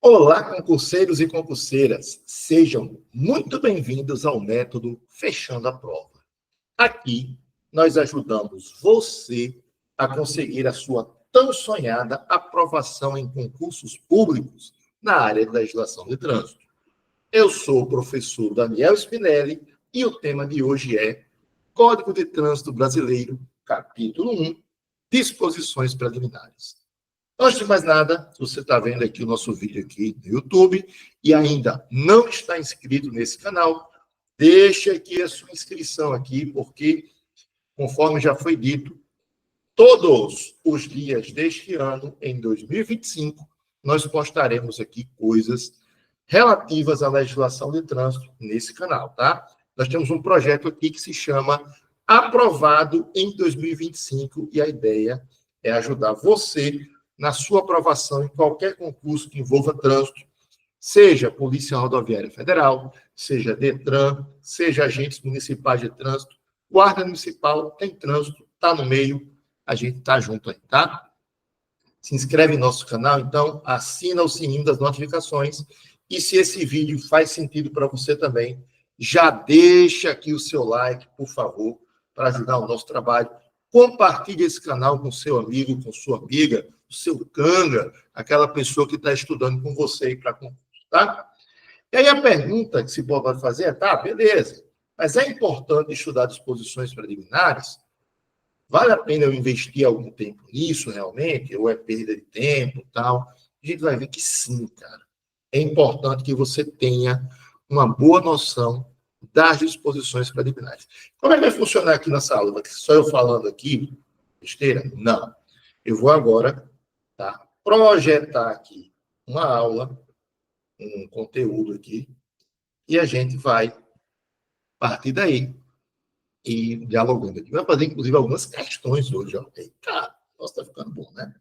Olá, concurseiros e concurseiras. Sejam muito bem-vindos ao método Fechando a Prova. Aqui, nós ajudamos você a conseguir a sua tão sonhada aprovação em concursos públicos na área de legislação de trânsito. Eu sou o professor Daniel Spinelli e o tema de hoje é Código de Trânsito Brasileiro, capítulo 1, Disposições Preliminares. Antes de mais nada, se você está vendo aqui o nosso vídeo aqui no YouTube e ainda não está inscrito nesse canal, deixe aqui a sua inscrição aqui, porque, conforme já foi dito, todos os dias deste ano, em 2025, nós postaremos aqui coisas relativas à legislação de trânsito nesse canal, tá? Nós temos um projeto aqui que se chama Aprovado em 2025 e a ideia é ajudar você na sua aprovação em qualquer concurso que envolva trânsito, seja Polícia Rodoviária Federal, seja DETRAN, seja agentes municipais de trânsito, Guarda Municipal, tem trânsito, está no meio, a gente está junto aí, tá? Se inscreve no nosso canal, então, assina o sininho das notificações, e se esse vídeo faz sentido para você também, já deixa aqui o seu like, por favor, para ajudar o nosso trabalho. Compartilhe esse canal com seu amigo, com sua amiga, o seu canga, aquela pessoa que está estudando com você para concurso, tá? E aí a pergunta que se pode fazer é, tá, beleza, mas é importante estudar disposições preliminares? Vale a pena eu investir algum tempo nisso realmente? Ou é perda de tempo e tal? A gente vai ver que sim, cara. É importante que você tenha uma boa noção das disposições preliminares. Como é que vai funcionar aqui nessa aula? Só eu falando aqui, besteira? Não. Eu vou agora, tá, projetar aqui uma aula, um conteúdo aqui, e a gente vai partir daí e dialogando aqui. Vai fazer, inclusive, algumas questões hoje. Ó. Eita, nossa, tá ficando bom, né?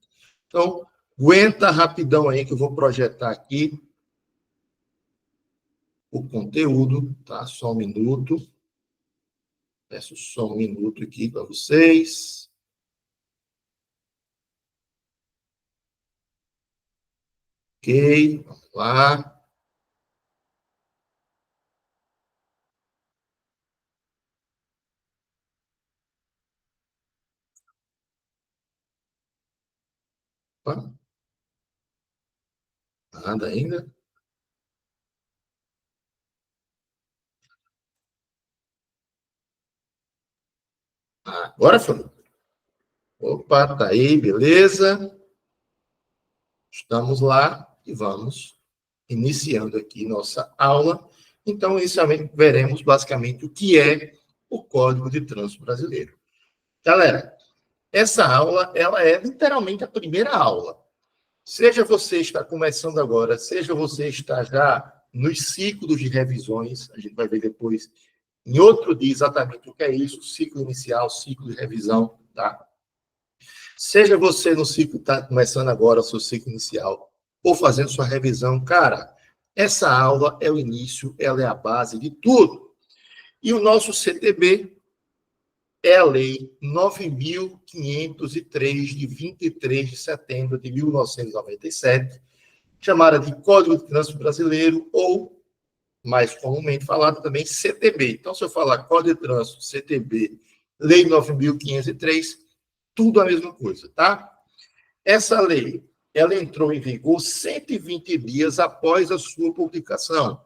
Então, aguenta rapidão aí que eu vou projetar aqui o conteúdo, tá? Só um minuto. Peço só um minuto aqui para vocês. Ok, vamos lá. Opa, nada ainda. Agora foi. Opa, tá aí, beleza. Estamos lá e vamos iniciando aqui nossa aula. Então, inicialmente, veremos basicamente o que é o Código de Trânsito Brasileiro. Galera, essa aula, ela é literalmente a primeira aula. Seja você está começando agora, seja você está já nos ciclos de revisões, a gente vai ver depois, em outro dia, exatamente o que é isso, ciclo inicial, ciclo de revisão, tá? Seja você no ciclo, está começando agora o seu ciclo inicial, ou fazendo sua revisão, cara, essa aula é o início, ela é a base de tudo. E o nosso CTB é a Lei 9.503, de 23 de setembro de 1997, chamada de Código de Trânsito Brasileiro, ou, mais comumente falado também, CTB. Então, se eu falar Código de Trânsito, CTB, Lei 9.503, tudo a mesma coisa, tá? Essa lei, ela entrou em vigor 120 dias após a sua publicação.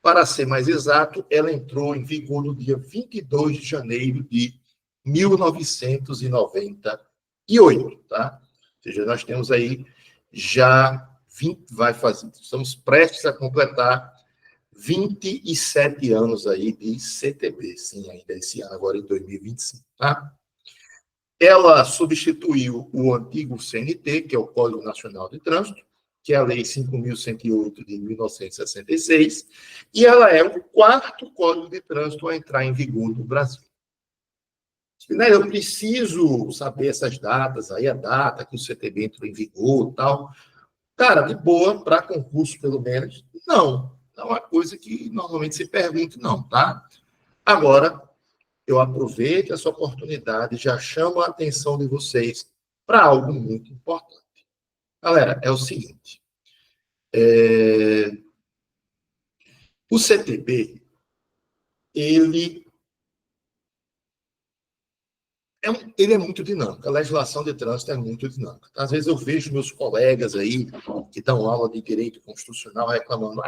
Para ser mais exato, ela entrou em vigor no dia 22 de janeiro de 1998, tá? Ou seja, nós temos aí já 20, estamos prestes a completar 27 anos aí de CTB, sim, ainda esse ano, agora em 2025, tá? Ela substituiu o antigo CNT, que é o Código Nacional de Trânsito, que é a Lei 5.108 de 1966, e ela é o quarto Código de Trânsito a entrar em vigor no Brasil. Eu preciso saber essas datas, aí a data que o CTB entrou em vigor e tal. Cara, de boa, para concurso, pelo menos, não. Não é uma coisa que normalmente se pergunta, não, tá? Agora, eu aproveito essa oportunidade e já chamo a atenção de vocês para algo muito importante. Galera, é o seguinte, O CTB, ele é muito dinâmico. A legislação de trânsito é muito dinâmica. Às vezes eu vejo meus colegas aí que dão aula de direito constitucional reclamando: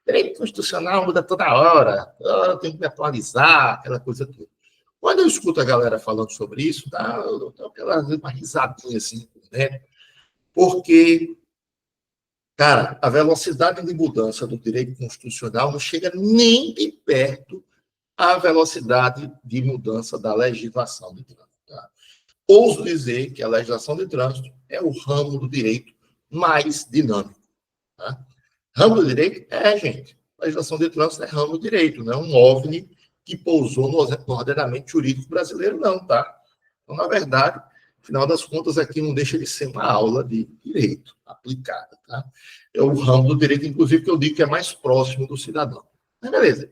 direito constitucional muda toda hora eu tenho que me atualizar, aquela coisa toda. Quando eu escuto a galera falando sobre isso, eu dou uma risadinha assim, né? Porque, cara, a velocidade de mudança do direito constitucional não chega nem de perto à velocidade de mudança da legislação de trânsito. Tá? Ouso dizer que a legislação de trânsito é o ramo do direito mais dinâmico. Tá? Ramo do direito? Gente. A legislação de trânsito é ramo do direito, não é um OVNI que pousou no ordenamento jurídico brasileiro, não, tá? Então, na verdade, no final das contas, aqui não deixa de ser uma aula de direito aplicada, tá? É o ramo do direito, inclusive, que eu digo que é mais próximo do cidadão. Mas beleza.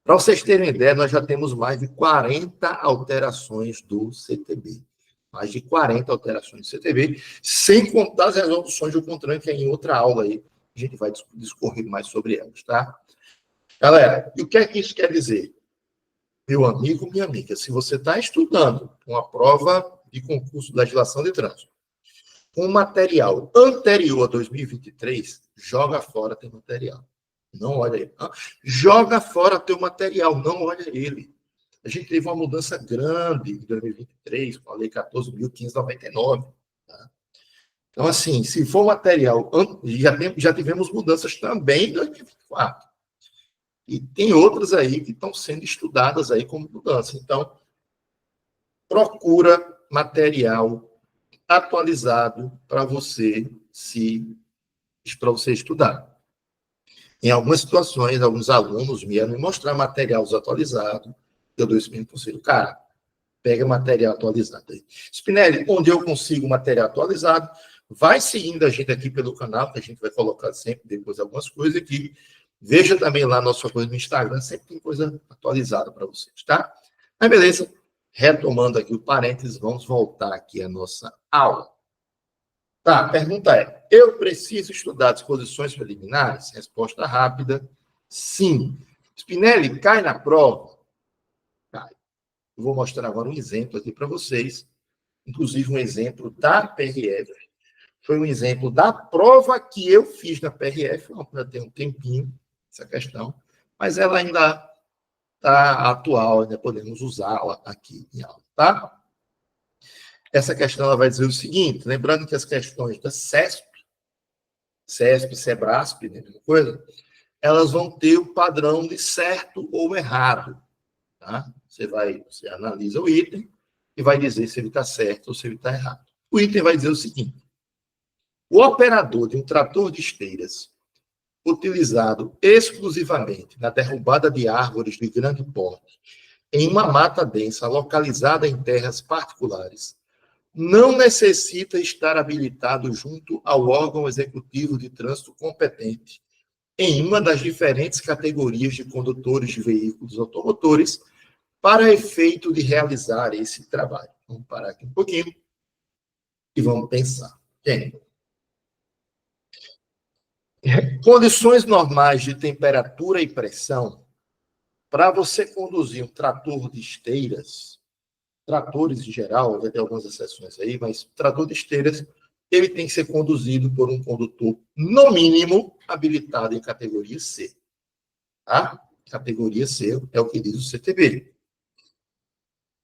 Para vocês terem ideia, nós já temos mais de 40 alterações do CTB. Mais de 40 alterações do CTB, sem contar as resoluções do CONTRAN, que é em outra aula aí. A gente vai discorrer mais sobre elas, tá? Galera, e o que é que isso quer dizer? Meu amigo, minha amiga, se você está estudando uma prova de concurso de legislação de trânsito, com material anterior a 2023, joga fora teu material. Não olha ele. Joga fora teu material, não olha ele. A gente teve uma mudança grande em 2023, com a Lei 14.599. Tá? Então, assim, se for material, já tivemos mudanças também em 2024. E tem outras aí que estão sendo estudadas aí como mudança. Então, procura material atualizado para você estudar. Em algumas situações, alguns alunos vieram me mostrar material atualizado. Eu dou esse mesmo conselho. Cara, pega material atualizado aí. Spinelli, onde eu consigo material atualizado, vai seguindo a gente aqui pelo canal, que a gente vai colocar sempre depois algumas coisas aqui. Veja também lá nossa coisa no Instagram, sempre tem coisa atualizada para vocês, tá? Mas beleza, retomando aqui o parênteses, vamos voltar aqui à nossa aula. Tá, a pergunta é: eu preciso estudar disposições preliminares? Resposta rápida: sim. Spinelli, cai na prova? Cai. Eu vou mostrar agora um exemplo aqui para vocês, inclusive um exemplo da PRF. Foi um exemplo da prova que eu fiz na PRF, já tem um tempinho, essa questão, mas ela ainda está atual, ainda podemos usá-la aqui em aula, tá? Essa questão ela vai dizer o seguinte, lembrando que as questões da CESP, SEBRASP, né, mesma coisa, elas vão ter o padrão de certo ou errado, tá? Você analisa o item e vai dizer se ele está certo ou se ele está errado. O item vai dizer o seguinte: o operador de um trator de esteiras utilizado exclusivamente na derrubada de árvores de grande porte em uma mata densa localizada em terras particulares não necessita estar habilitado junto ao órgão executivo de trânsito competente em uma das diferentes categorias de condutores de veículos automotores para efeito de realizar esse trabalho. Vamos parar aqui um pouquinho e vamos pensar. Bem, condições normais de temperatura e pressão, para você conduzir um trator de esteiras, tratores em geral, vai ter algumas exceções aí, mas trator de esteiras, ele tem que ser conduzido por um condutor, no mínimo, habilitado em categoria C. Tá? Categoria C é o que diz o CTB.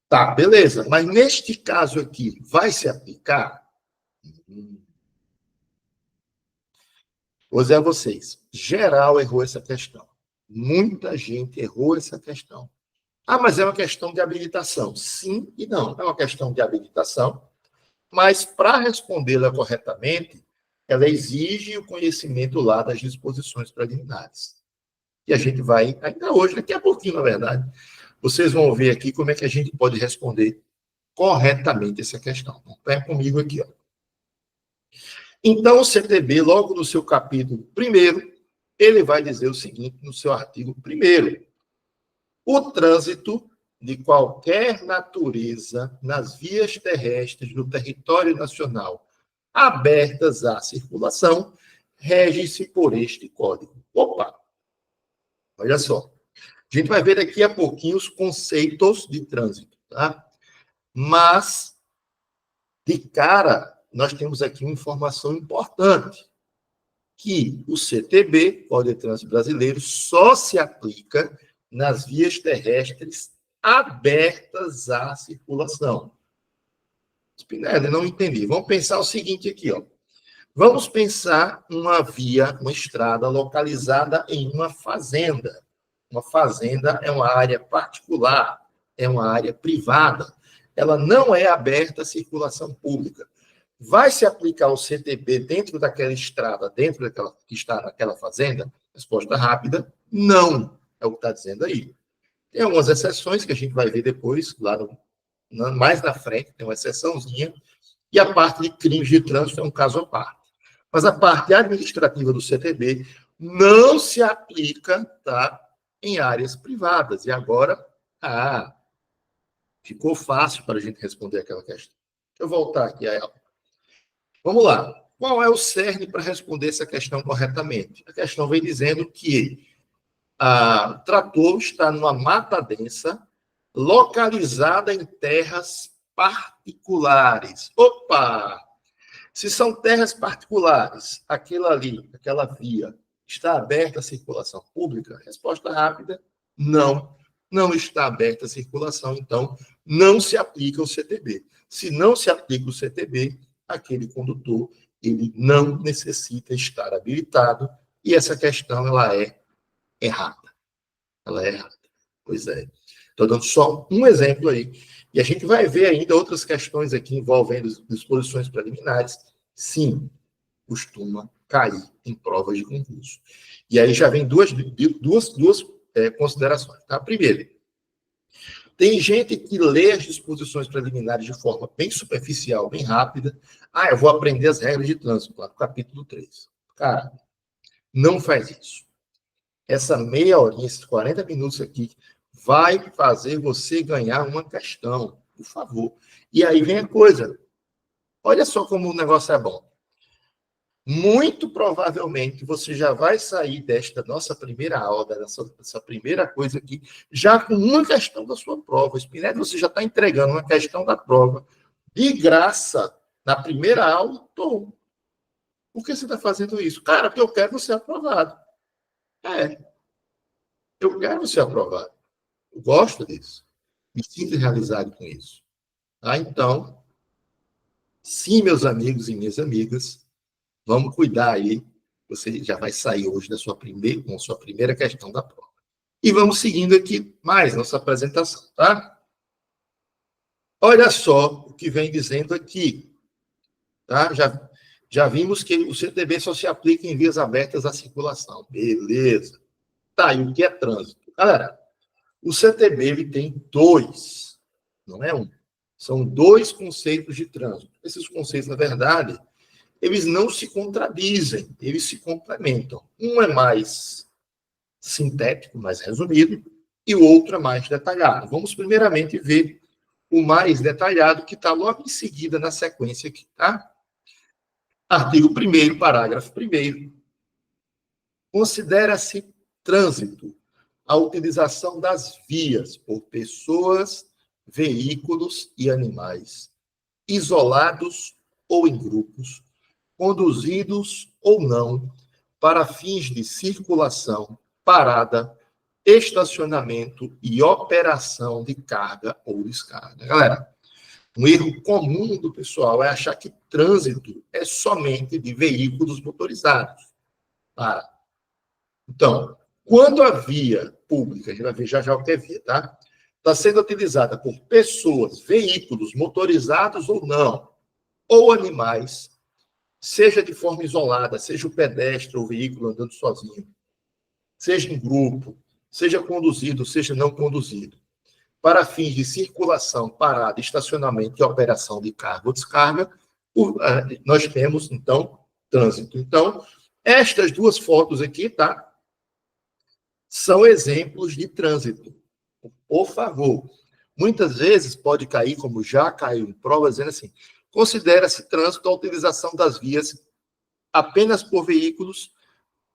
Tá, beleza. Mas neste caso aqui, vai se aplicar? Vou dizer a vocês, geral errou essa questão. Muita gente errou essa questão. Mas é uma questão de habilitação. Sim e não. É uma questão de habilitação, mas para respondê-la corretamente, ela exige o conhecimento lá das disposições preliminares. E a gente vai, ainda hoje, daqui a pouquinho, na verdade, vocês vão ver aqui como é que a gente pode responder corretamente essa questão. Então, pega comigo aqui, ó. Então, o CTB, logo no seu capítulo 1º, ele vai dizer o seguinte, no seu artigo 1º: o trânsito de qualquer natureza nas vias terrestres do território nacional abertas à circulação rege-se por este código. Opa! Olha só. A gente vai ver daqui a pouquinho os conceitos de trânsito, tá? Mas, de cara, nós temos aqui uma informação importante, que o CTB, Código de Trânsito Brasileiro, só se aplica nas vias terrestres abertas à circulação. Spinelli, não entendi. Vamos pensar o seguinte aqui, ó. Vamos pensar uma via, uma estrada localizada em uma fazenda. Uma fazenda é uma área particular, é uma área privada. Ela não é aberta à circulação pública. Vai se aplicar o CTB dentro daquela estrada, dentro daquela que está naquela fazenda? Resposta rápida, não. É o que está dizendo aí. Tem algumas exceções que a gente vai ver depois, lá mais na frente, tem uma exceçãozinha, e a parte de crimes de trânsito é um caso à parte. Mas a parte administrativa do CTB não se aplica, tá, em áreas privadas. E agora, ficou fácil para a gente responder aquela questão. Deixa eu voltar aqui a ela. Vamos lá. Qual é o cerne para responder essa questão corretamente? A questão vem dizendo que o trator está numa mata densa, localizada em terras particulares. Opa! Se são terras particulares, aquela via, está aberta à circulação pública? Resposta rápida, não. Não está aberta à circulação, então não se aplica o CTB. Se não se aplica o CTB, aquele condutor, ele não necessita estar habilitado, e essa questão, ela é errada. Ela é errada. Pois é. Estou dando só um exemplo aí. E a gente vai ver ainda outras questões aqui envolvendo disposições preliminares. Sim, costuma cair em provas de concurso. E aí já vem duas considerações. Tá? Primeiro, tem gente que lê as disposições preliminares de forma bem superficial, bem rápida. Eu vou aprender as regras de trânsito, lá no capítulo 3. Cara, não faz isso. Essa meia horinha, esses 40 minutos aqui, vai fazer você ganhar uma questão, por favor. E aí vem a coisa. Olha só como o negócio é bom. Muito provavelmente você já vai sair desta nossa primeira aula, dessa primeira coisa aqui, já com uma questão da sua prova. Spinelli, você já está entregando uma questão da prova de graça na primeira aula? Tô. Por que você está fazendo isso? Cara, porque eu quero ser aprovado. Eu quero ser aprovado. Eu gosto disso. Me sinto realizado com isso. Então, sim, meus amigos e minhas amigas, vamos cuidar aí. Você já vai sair hoje com a sua primeira questão da prova. E vamos seguindo aqui mais nossa apresentação, tá? Olha só o que vem dizendo aqui. Tá? Já vimos que o CTB só se aplica em vias abertas à circulação. Beleza. Tá, e o que é trânsito? Galera, o CTB ele tem dois, não é um. São dois conceitos de trânsito. Esses conceitos, na verdade, eles não se contradizem, eles se complementam. Um é mais sintético, mais resumido, e o outro é mais detalhado. Vamos primeiramente ver o mais detalhado, que está logo em seguida na sequência aqui, tá? Artigo 1º, parágrafo 1º. Considera-se trânsito a utilização das vias por pessoas, veículos e animais, isolados ou em grupos, conduzidos ou não, para fins de circulação, parada, estacionamento e operação de carga ou descarga. Galera, um erro comum do pessoal é achar que trânsito é somente de veículos motorizados. Então, quando a via pública, a gente vai ver já o que é via, tá? Está sendo utilizada por pessoas, veículos motorizados ou não, ou animais, seja de forma isolada, seja o pedestre ou o veículo andando sozinho, seja em grupo, seja conduzido, seja não conduzido, para fins de circulação, parada, estacionamento e operação de carga ou descarga, nós temos, então, trânsito. Então, estas duas fotos aqui, tá? São exemplos de trânsito. Por favor. Muitas vezes pode cair, como já caiu em provas, dizendo assim, considera-se trânsito a utilização das vias apenas por veículos,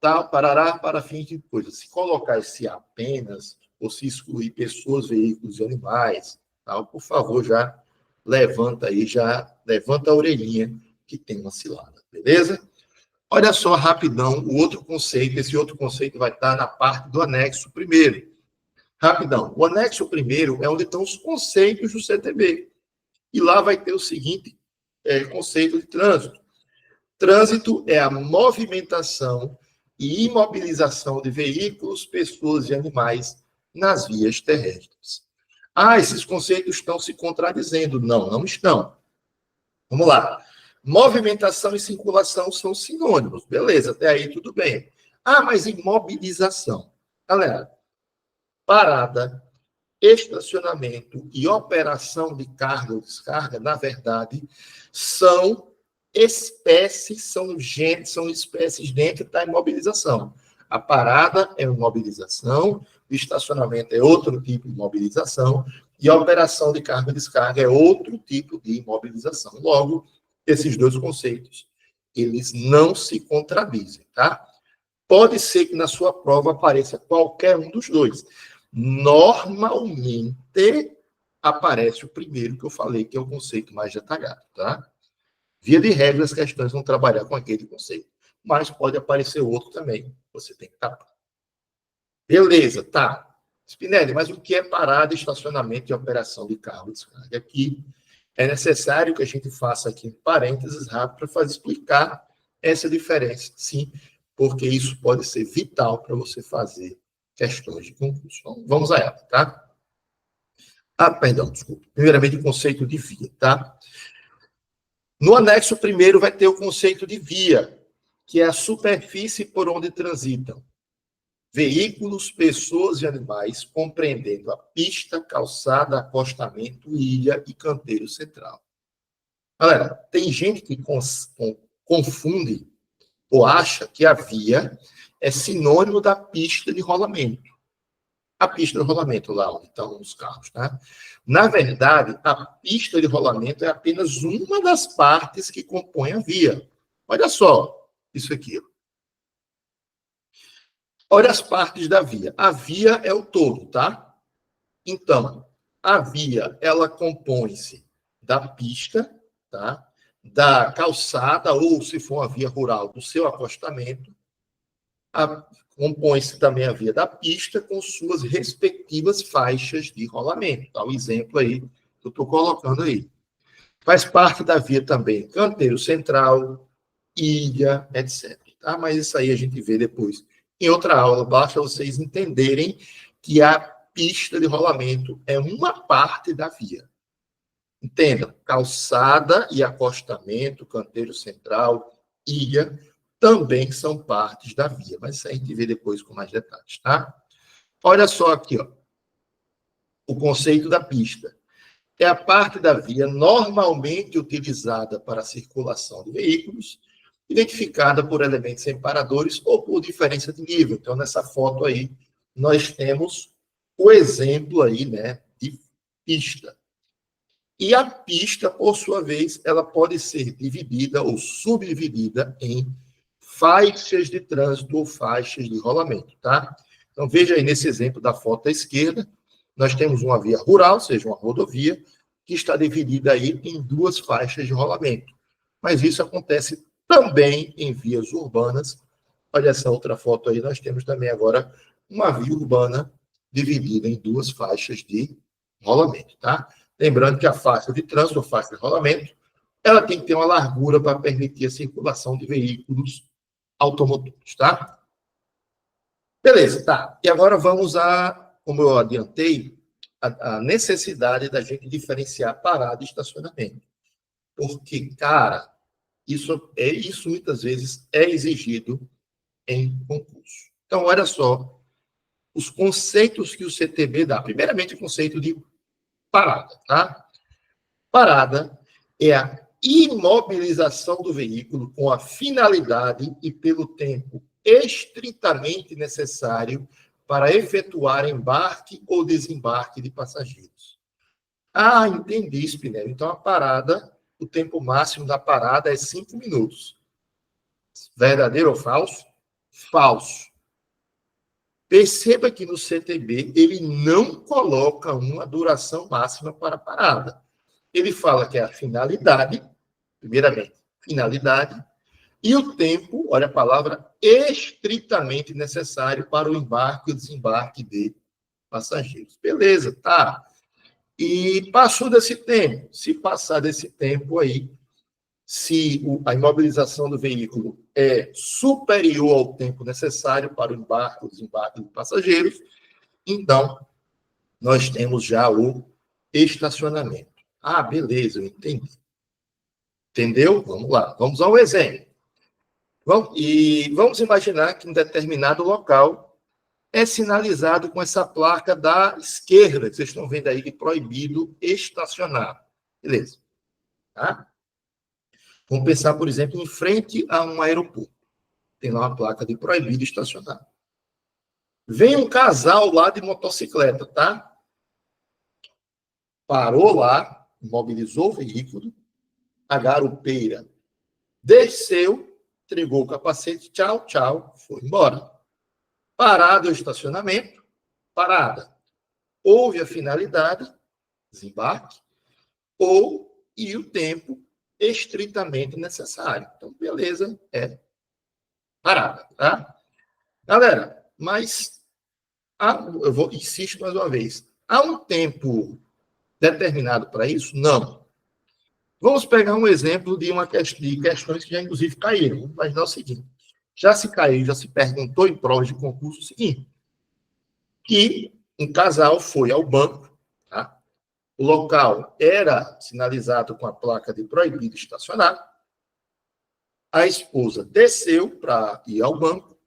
tá, parará para fins de coisa. Se colocar esse apenas, ou se excluir pessoas, veículos e animais, tá, por favor, já levanta aí, já levanta a orelhinha que tem uma cilada, beleza? Olha só, rapidão, o outro conceito, esse outro conceito vai estar na parte do anexo primeiro. Rapidão, o anexo primeiro é onde estão os conceitos do CTB. E lá vai ter o seguinte conceito de trânsito. Trânsito é a movimentação e imobilização de veículos, pessoas e animais nas vias terrestres. Ah, esses conceitos estão se contradizendo. Não, não estão. Vamos lá. Movimentação e circulação são sinônimos. Beleza, até aí tudo bem. Ah, mas imobilização. Galera, parada, estacionamento e operação de carga ou descarga, na verdade, são espécies, são espécies dentro da imobilização. A parada é uma imobilização, o estacionamento é outro tipo de imobilização, e a operação de carga e descarga é outro tipo de imobilização. Logo, esses dois conceitos, eles não se contradizem, tá? Pode ser que na sua prova apareça qualquer um dos dois. Normalmente, aparece o primeiro que eu falei, que é o conceito mais detalhado, tá? Via de regra, as questões vão trabalhar com aquele conceito, mas pode aparecer outro também. Você tem que tapar. Beleza, tá. Spinelli, mas o que é parada, estacionamento e operação de carro de descarga? Aqui é necessário que a gente faça aqui parênteses rápido para explicar essa diferença, sim, porque isso pode ser vital para você fazer questões de concurso. Vamos a ela, tá? Ah, perdão, desculpa. Primeiramente, o conceito de via, tá? No anexo primeiro vai ter o conceito de via, que é a superfície por onde transitam veículos, pessoas e animais, compreendendo a pista, calçada, acostamento, ilha e canteiro central. Galera, tem gente que confunde ou acha que a via é sinônimo da pista de rolamento. A pista de rolamento lá onde estão os carros, tá? Na verdade, a pista de rolamento é apenas uma das partes que compõem a via. Olha só isso aqui. Olha as partes da via. A via é o todo, tá? Então, a via, ela compõe-se da pista, tá? Da calçada, ou se for uma via rural, do seu acostamento. Compõe-se também a via da pista com suas respectivas faixas de rolamento. Tá? O exemplo aí que eu estou colocando aí. Faz parte da via também canteiro central, ilha, etc. Tá? Mas isso aí a gente vê depois em outra aula. Basta vocês entenderem que a pista de rolamento é uma parte da via. Entendam, calçada e acostamento, canteiro central, ilha, também são partes da via, mas isso a gente vê depois com mais detalhes, tá? Olha só aqui, ó, o conceito da pista. É a parte da via normalmente utilizada para a circulação de veículos, identificada por elementos separadores ou por diferença de nível. Então, nessa foto aí, nós temos o exemplo aí, né, de pista. E a pista, por sua vez, ela pode ser dividida ou subdividida em faixas de trânsito ou faixas de rolamento, tá? Então, veja aí nesse exemplo da foto à esquerda, nós temos uma via rural, ou seja, uma rodovia, que está dividida aí em duas faixas de rolamento. Mas isso acontece também em vias urbanas. Olha essa outra foto aí, nós temos também agora uma via urbana dividida em duas faixas de rolamento, tá? Lembrando que a faixa de trânsito, a faixa de rolamento, ela tem que ter uma largura para permitir a circulação de veículos automotores, tá? Beleza, tá. E agora vamos a, como eu adiantei, a necessidade da gente diferenciar parada e estacionamento. Porque, cara, isso muitas vezes é exigido em concurso. Então, olha só, os conceitos que o CTB dá. Primeiramente, o conceito de parada, tá? Parada é a imobilização do veículo com a finalidade e pelo tempo estritamente necessário para efetuar embarque ou desembarque de passageiros. Ah, entendi, Spinelli. Então, a parada, o tempo máximo da parada é 5 minutos. Verdadeiro ou falso? Falso. Perceba que no CTB ele não coloca uma duração máxima para a parada. Ele fala que é a finalidade, primeiramente, finalidade, e o tempo, olha a palavra, estritamente necessário para o embarque e o desembarque de passageiros. Beleza, tá. E passou desse tempo. Se passar desse tempo aí, se a imobilização do veículo é superior ao tempo necessário para o embarque ou desembarque de passageiros, então nós temos já o estacionamento. Ah, beleza, eu entendi. Entendeu? Vamos lá, vamos ao exemplo. Vamos imaginar que um determinado local é sinalizado com essa placa da esquerda, que vocês estão vendo aí, de proibido estacionar. Beleza. Tá? Vamos pensar, por exemplo, em frente a um aeroporto. Tem lá uma placa de proibido estacionar. Vem um casal lá de motocicleta, tá? Parou lá, imobilizou o veículo, a garupeira desceu, entregou o capacete, tchau, tchau, foi embora. Parado o estacionamento, parada. Houve a finalidade, desembarque, e o tempo estritamente necessário. Então, beleza, é parada, tá? Galera, mas insisto mais uma vez, há um tempo determinado para isso? Não. Vamos pegar um exemplo de questões que já, inclusive, caíram. Vamos imaginar o seguinte. Já se caiu, já se perguntou em provas de concurso o seguinte, que um casal foi ao banco, tá? O local era sinalizado com a placa de proibido estacionar, a esposa desceu para ir ao banco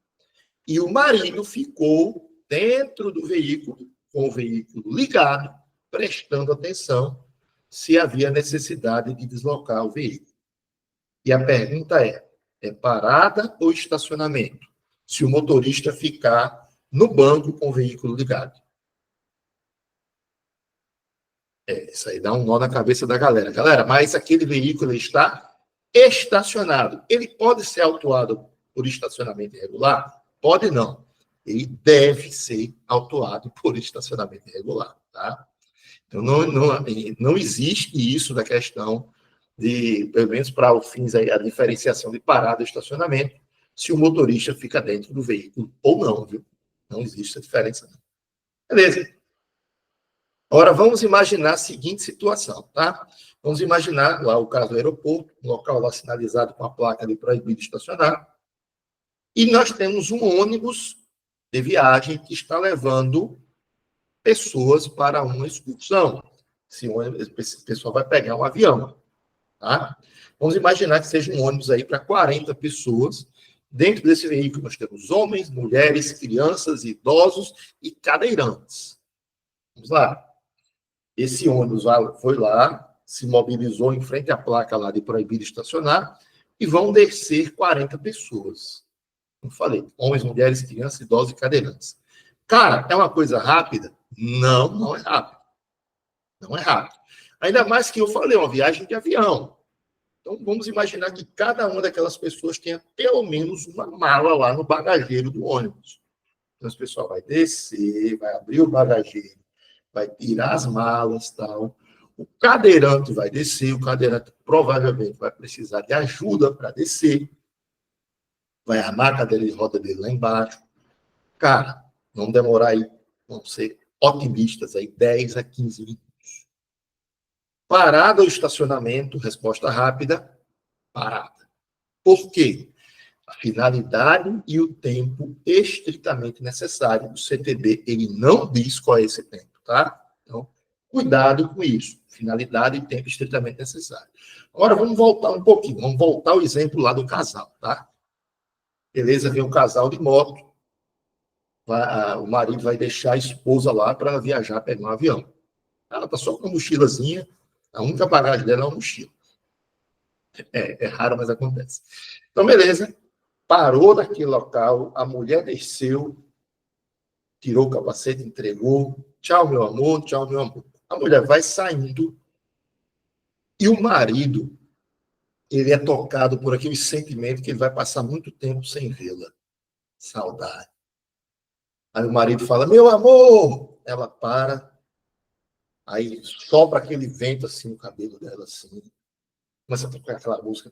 e o marido ficou dentro do veículo, com o veículo ligado, prestando atenção se havia necessidade de deslocar o veículo. E a pergunta é parada ou estacionamento? Se o motorista ficar no banco com o veículo ligado. Isso aí dá um nó na cabeça da galera. Galera, mas aquele veículo está estacionado. Ele pode ser autuado por estacionamento irregular? Pode não. Ele deve ser autuado por estacionamento irregular, tá? Então, não existe isso da questão de, pelo menos para os fins aí, a diferenciação de parada e estacionamento, se o motorista fica dentro do veículo ou não, viu? Não existe essa diferença, não. Beleza. Agora, vamos imaginar a seguinte situação, tá? Vamos imaginar lá o caso do aeroporto, um local lá sinalizado com a placa de proibido estacionar, e nós temos um ônibus de viagem que está levando pessoas para uma excursão. Esse pessoal vai pegar um avião, tá? Vamos imaginar que seja um ônibus aí para 40 pessoas. Dentro desse veículo nós temos homens, mulheres, crianças, idosos e cadeirantes. Vamos lá. Esse ônibus foi lá, se mobilizou em frente à placa lá de proibido estacionar e vão descer 40 pessoas. Como falei, homens, mulheres, crianças, idosos e cadeirantes. Cara, é uma coisa rápida? Não, não é rápido. Não é rápido. Ainda mais que eu falei, uma viagem de avião. Então, vamos imaginar que cada uma daquelas pessoas tenha pelo menos uma mala lá no bagageiro do ônibus. Então, o pessoal vai descer, vai abrir o bagageiro, vai tirar as malas, tal. O cadeirante vai descer, o cadeirante provavelmente vai precisar de ajuda para descer, vai armar a cadeira de roda dele lá embaixo. Cara, vamos demorar aí, vamos ser otimistas aí, 10 a 15 minutos. Parada ou estacionamento? Resposta rápida, parada. Por quê? A finalidade e o tempo estritamente necessário. O CTB, ele não diz qual é esse tempo, tá? Então, cuidado com isso. Finalidade e tempo estritamente necessário. Agora, vamos voltar um pouquinho. Vamos voltar ao exemplo lá do casal, tá? Beleza, vem um casal de moto. O marido vai deixar a esposa lá para viajar, pegar um avião. Ela está só com uma mochilazinha. A única bagagem dela é uma mochila. É raro, mas acontece. Então, beleza. Parou naquele local, a mulher desceu, tirou o capacete, entregou. Tchau, meu amor, tchau, meu amor. A mulher vai saindo e o marido ele é tocado por aquele sentimento que ele vai passar muito tempo sem vê-la. Saudade. Aí o marido fala, meu amor! Ela para, aí sopra aquele vento assim no cabelo dela, assim. Começa a tocar aquela música.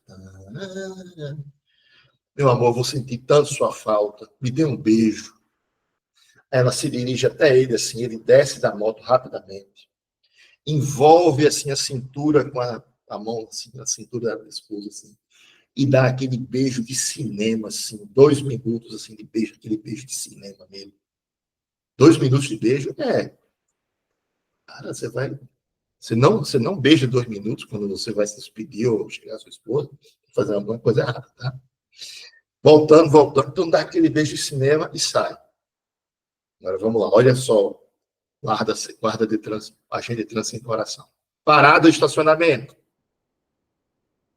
Meu amor, vou sentir tanto sua falta. Me dê um beijo. Ela se dirige até ele, assim, ele desce da moto rapidamente. Envolve, assim, a cintura com a mão, assim, na cintura da esposa, assim. E dá aquele beijo de cinema, assim, 2 minutos, assim, de beijo, aquele beijo de cinema nele. 2 minutos de beijo, cara, você não beija 2 minutos quando você vai se despedir ou chegar à sua esposa, fazer alguma coisa errada, tá? Voltando, então dá aquele beijo de cinema e sai. Agora vamos lá, olha só, guarda de trânsito, agente de trânsito em coração. Parada do estacionamento.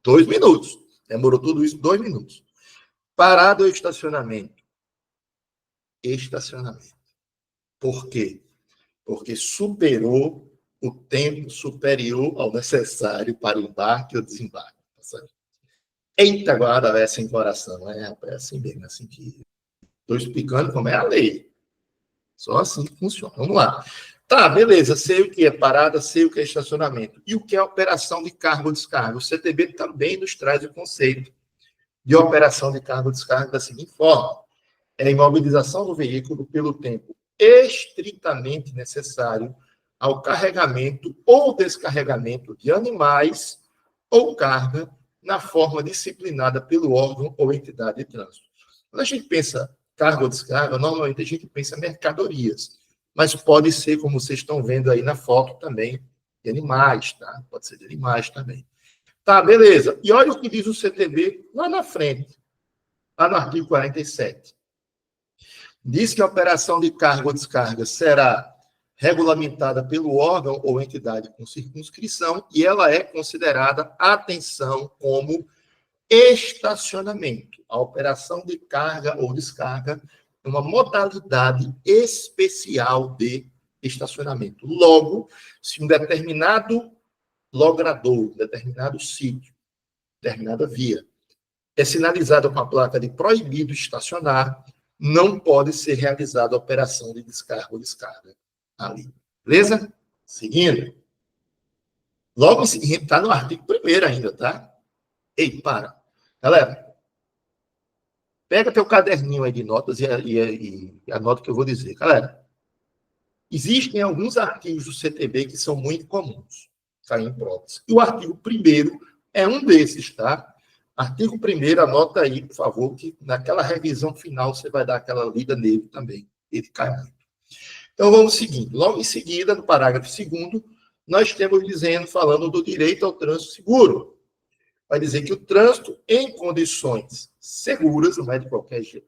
2 minutos. Demorou tudo isso 2 minutos. Parado o estacionamento. Estacionamento. Por quê? Porque superou o tempo superior ao necessário para o embarque ou desembarque. Eita, guarda essa em coração. É assim mesmo, assim que estou explicando como é a lei. Só assim que funciona. Vamos lá. Tá, beleza. Sei o que é parada, sei o que é estacionamento. E o que é operação de carga ou descarga? O CTB também nos traz o conceito de operação de carga ou descarga da seguinte forma: é a imobilização do veículo pelo tempo estritamente necessário ao carregamento ou descarregamento de animais ou carga na forma disciplinada pelo órgão ou entidade de trânsito. Quando a gente pensa carga ou descarga, normalmente a gente pensa mercadorias, mas pode ser, como vocês estão vendo aí na foto também, de animais, tá? Pode ser de animais também. Tá, beleza. E olha o que diz o CTB lá na frente, lá no artigo 47. Diz que a operação de carga ou descarga será regulamentada pelo órgão ou entidade com circunscrição e ela é considerada, atenção, como estacionamento. A operação de carga ou descarga é uma modalidade especial de estacionamento. Logo, se um determinado logrador, determinado sítio, determinada via, é sinalizado com a placa de proibido estacionar, não pode ser realizada a operação de descarga ou descarga ali. Beleza? Seguindo. Logo em seguida, está no artigo 1º ainda, tá? Ei, para. Galera, pega teu caderninho aí de notas e anota o que eu vou dizer. Galera, existem alguns artigos do CTB que são muito comuns, caem em provas. E o artigo 1º é um desses, tá? Artigo 1º, anota aí, por favor, que naquela revisão final você vai dar aquela lida nele também. Ele cai muito. Então, vamos seguindo. Logo em seguida, no parágrafo 2º, nós temos dizendo, falando do direito ao trânsito seguro. Vai dizer que o trânsito em condições seguras, não é de qualquer jeito,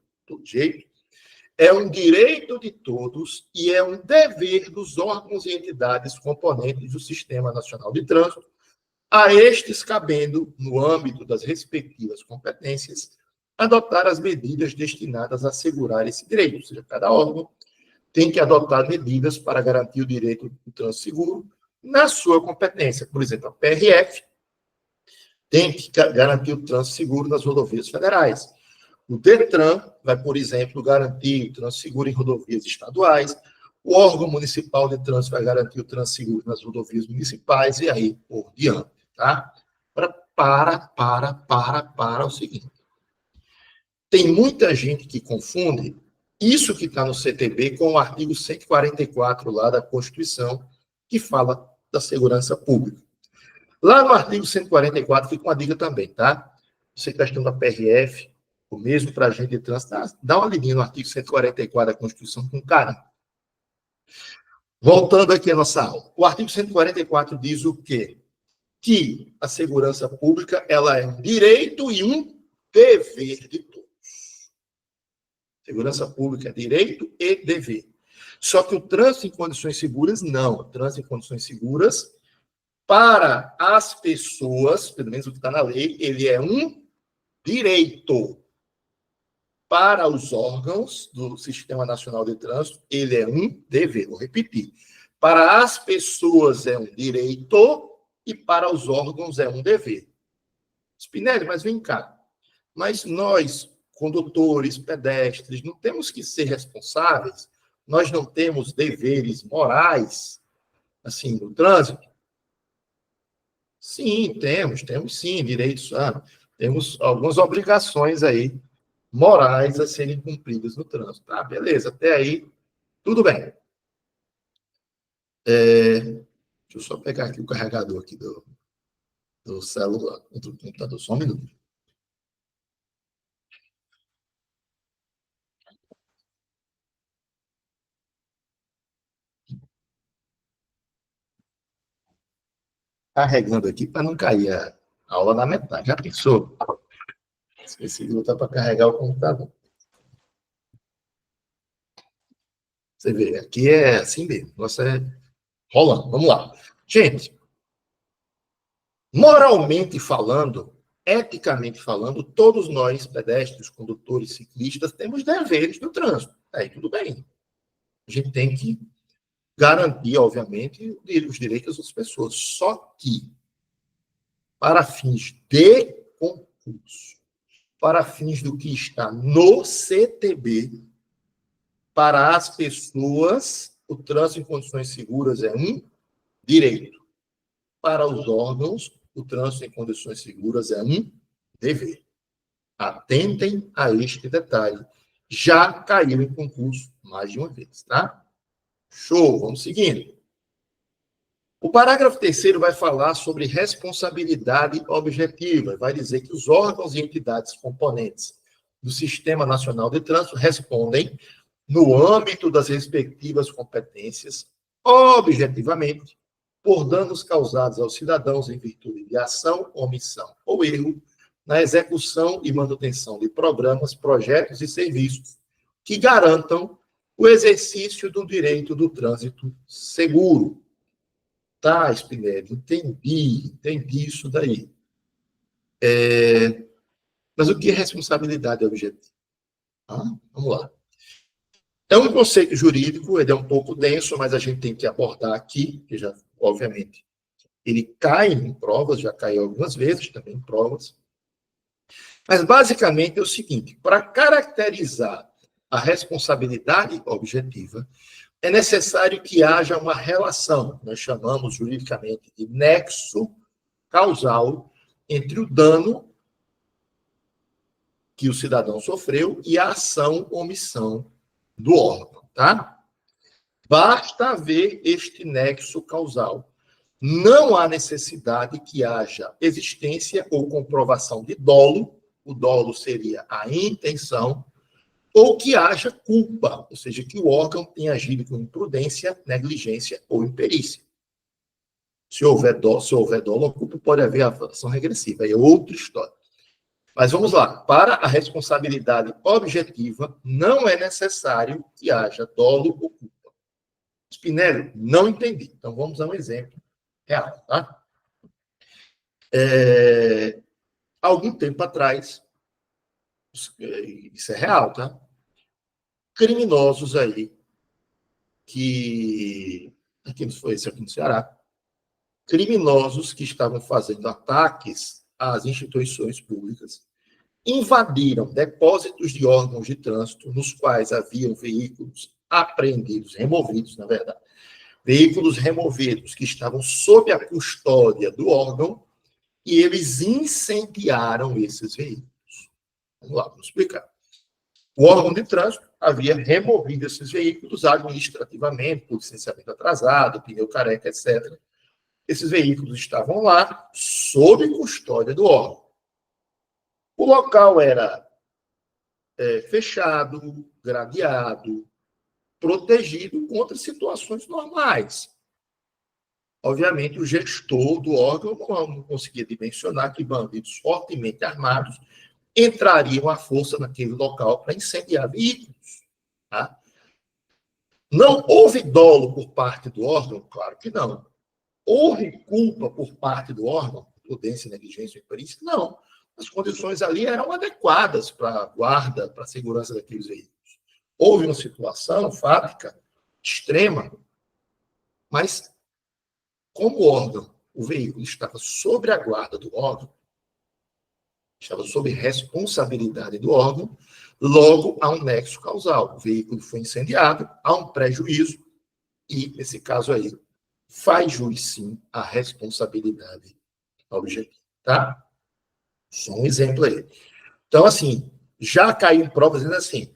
é um direito de todos e é um dever dos órgãos e entidades componentes do Sistema Nacional de Trânsito, a estes cabendo, no âmbito das respectivas competências, adotar as medidas destinadas a assegurar esse direito. Ou seja, cada órgão tem que adotar medidas para garantir o direito do trânsito seguro na sua competência. Por exemplo, a PRF tem que garantir o trânsito seguro nas rodovias federais. O DETRAN vai, por exemplo, garantir o trânsito seguro em rodovias estaduais. O órgão municipal de trânsito vai garantir o trânsito seguro nas rodovias municipais e aí por diante, tá? Para o seguinte. Tem muita gente que confunde isso que está no CTB com o artigo 144 lá da Constituição, que fala da segurança pública. Lá no artigo 144 fica uma dica também, tá? Você que está estudando a PRF, o mesmo para agente de trânsito, dá uma lidinha no artigo 144 da Constituição com carinho. Voltando aqui à nossa aula. O artigo 144 diz o quê? Que a segurança pública ela é um direito e um dever de todos. Segurança pública é direito e dever. Só que o trânsito em condições seguras, não. O trânsito em condições seguras, para as pessoas, pelo menos o que está na lei, ele é um direito. Para os órgãos do Sistema Nacional de Trânsito, ele é um dever. Vou repetir. Para as pessoas é um direito e para os órgãos é um dever. Spinelli, mas vem cá. Mas nós, condutores, pedestres, não temos que ser responsáveis? Nós não temos deveres morais, assim, no trânsito? Sim, temos sim direitos, temos algumas obrigações aí morais a serem cumpridas no trânsito. Tá, beleza, até aí, tudo bem. Deixa eu só pegar aqui o carregador aqui do celular, do computador, só um minuto. Carregando aqui para não cair a aula na metade. Já pensou? Esqueci de botar para carregar o computador. Você vê, aqui é assim mesmo. Você é rolando. Vamos lá. Gente, moralmente falando, eticamente falando, todos nós, pedestres, condutores, ciclistas, temos deveres no trânsito. Aí tudo bem. A gente tem que garantir, obviamente, os direitos das pessoas. Só que, para fins de concurso, para fins do que está no CTB, para as pessoas, o trânsito em condições seguras é um direito. Para os órgãos, o trânsito em condições seguras é um dever. Atentem a este detalhe. Já caiu em concurso mais de uma vez, tá? Show, vamos seguindo. O parágrafo 3º vai falar sobre responsabilidade objetiva. Vai dizer que os órgãos e entidades componentes do Sistema Nacional de Trânsito respondem, no âmbito das respectivas competências, objetivamente, por danos causados aos cidadãos em virtude de ação, omissão ou erro na execução e manutenção de programas, projetos e serviços que garantam o exercício do direito do trânsito seguro. Tá, Spinelli, entendi isso daí. Mas o que é responsabilidade objetiva? Vamos lá. É um conceito jurídico, ele é um pouco denso, mas a gente tem que abordar aqui, que já, obviamente, ele cai em provas, já caiu algumas vezes também em provas. Mas, basicamente, é o seguinte, para caracterizar a responsabilidade objetiva, é necessário que haja uma relação, nós chamamos juridicamente de nexo causal, entre o dano que o cidadão sofreu e a ação ou omissão do órgão, tá? Basta ver este nexo causal. Não há necessidade que haja existência ou comprovação de dolo, o dolo seria a intenção, ou que haja culpa, ou seja, que o órgão tenha agido com imprudência, negligência ou imperícia. Se houver dolo, a culpa pode haver ação regressiva, é outra história. Mas vamos lá, para a responsabilidade objetiva, não é necessário que haja dolo ou culpa. Spinelli, não entendi. Então vamos a um exemplo real, tá? Algum tempo atrás, isso é real, tá? Criminosos aí, aqui foi isso aqui no Ceará, criminosos que estavam fazendo ataques às instituições públicas, invadiram depósitos de órgãos de trânsito, nos quais haviam veículos apreendidos, removidos, na verdade, veículos removidos que estavam sob a custódia do órgão, e eles incendiaram esses veículos. Vamos lá, vamos explicar. O órgão de trânsito havia removido esses veículos administrativamente, por licenciamento atrasado, pneu careca, etc. Esses veículos estavam lá, sob custódia do órgão. O local era fechado, gradeado, protegido contra situações normais. Obviamente, o gestor do órgão não conseguia dimensionar que bandidos fortemente armados entrariam à força naquele local para incendiar veículos. Tá? Não houve dolo por parte do órgão? Claro que não. Houve culpa por parte do órgão? Prudência, negligência, imperícia? Não. As condições ali eram adequadas para a guarda, para a segurança daqueles veículos. Houve uma situação fática extrema, mas como o órgão, o veículo estava sob a guarda do órgão, estava sob responsabilidade do órgão, logo há um nexo causal. O veículo foi incendiado, há um prejuízo, e, nesse caso aí, faz jus, sim, à responsabilidade objetiva, tá? Só um exemplo aí. Então, assim, já caiu em provas dizendo assim,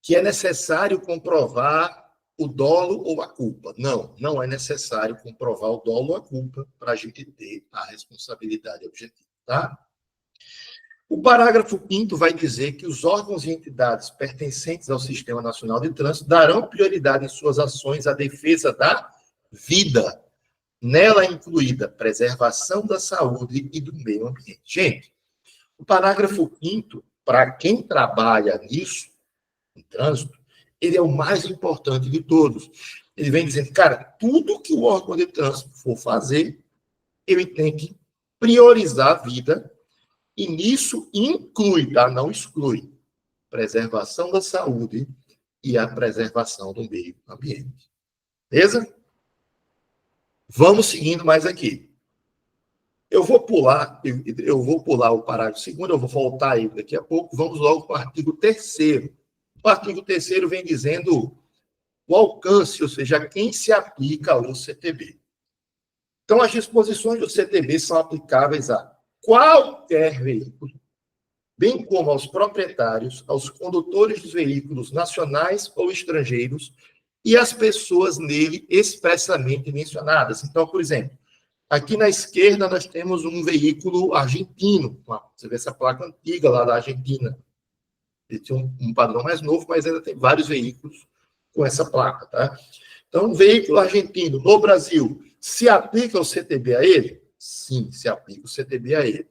que é necessário comprovar o dolo ou a culpa. Não, não é necessário comprovar o dolo ou a culpa para a gente ter a responsabilidade objetiva, tá? O parágrafo 5º vai dizer que os órgãos e entidades pertencentes ao Sistema Nacional de Trânsito darão prioridade em suas ações à defesa da vida, nela incluída preservação da saúde e do meio ambiente. Gente, o parágrafo 5º, para quem trabalha nisso, em trânsito, ele é o mais importante de todos. Ele vem dizendo, cara, tudo que o órgão de trânsito for fazer, ele tem que priorizar a vida, e nisso inclui, tá? Não exclui, preservação da saúde e a preservação do meio ambiente. Beleza? Vamos seguindo mais aqui. Eu vou pular o parágrafo 2º, eu vou voltar aí daqui a pouco, vamos logo para o artigo 3º. O artigo 3º vem dizendo o alcance, ou seja, quem se aplica ao CTB. Então, as disposições do CTB são aplicáveis a qualquer veículo, bem como aos proprietários, aos condutores dos veículos nacionais ou estrangeiros e às pessoas nele expressamente mencionadas. Então, por exemplo, aqui na esquerda nós temos um veículo argentino. Você vê essa placa antiga lá da Argentina. Ele tem um padrão mais novo, mas ainda tem vários veículos com essa placa, tá? Então, um veículo argentino no Brasil, se aplica o CTB a ele? Sim, se aplica o CTB a ele.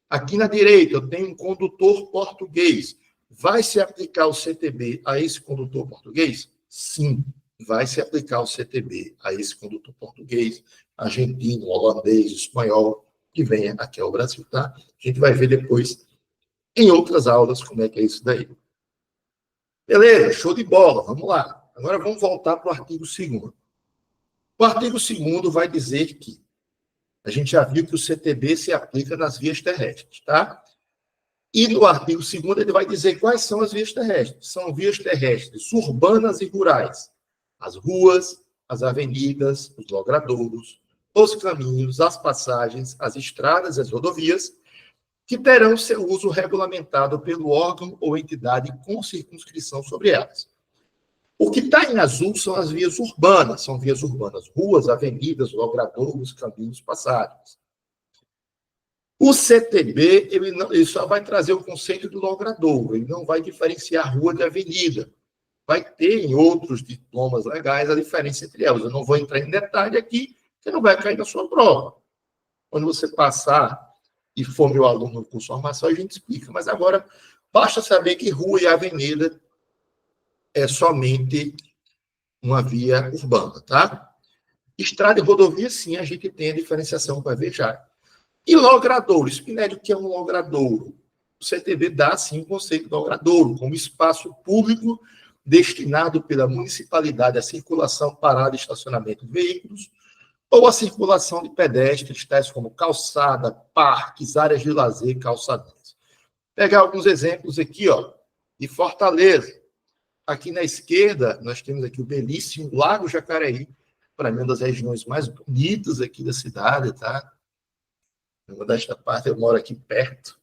Aqui na direita, eu tenho um condutor português. Vai se aplicar o CTB a esse condutor português? Sim, vai se aplicar o CTB a esse condutor português, argentino, holandês, espanhol, que venha aqui ao Brasil, tá? A gente vai ver depois, em outras aulas, como é que é isso daí. Beleza, show de bola, vamos lá. Agora vamos voltar para o artigo 2º. O artigo 2º vai dizer que a gente já viu que o CTB se aplica nas vias terrestres, tá? E no artigo 2º ele vai dizer quais são as vias terrestres. São vias terrestres urbanas e rurais. As ruas, as avenidas, os logradouros, os caminhos, as passagens, as estradas e as rodovias, que terão seu uso regulamentado pelo órgão ou entidade com circunscrição sobre elas. O que está em azul são as vias urbanas, ruas, avenidas, logradouros, caminhos, passagens. O CTB, ele só vai trazer o conceito do logradouro, ele não vai diferenciar rua de avenida. Vai ter em outros diplomas legais a diferença entre elas. Eu não vou entrar em detalhe aqui, porque não vai cair na sua prova. Quando você passar e for meu aluno no curso de formação, a gente explica. Mas agora, basta saber que rua e avenida é somente uma via urbana, tá? Estrada e rodovia, sim, a gente tem a diferenciação para ver já. E logradouro, Spinelli, o que é um logradouro? O CTB dá, sim, o conceito de logradouro, como espaço público destinado pela municipalidade à circulação, parada e estacionamento de veículos, ou à circulação de pedestres, tais como calçada, parques, áreas de lazer, calçadões. Pegar alguns exemplos aqui, ó, de Fortaleza. Aqui na esquerda, nós temos aqui o belíssimo Lago Jacareí, para mim, uma das regiões mais bonitas aqui da cidade, tá? Uma desta parte, eu moro aqui perto,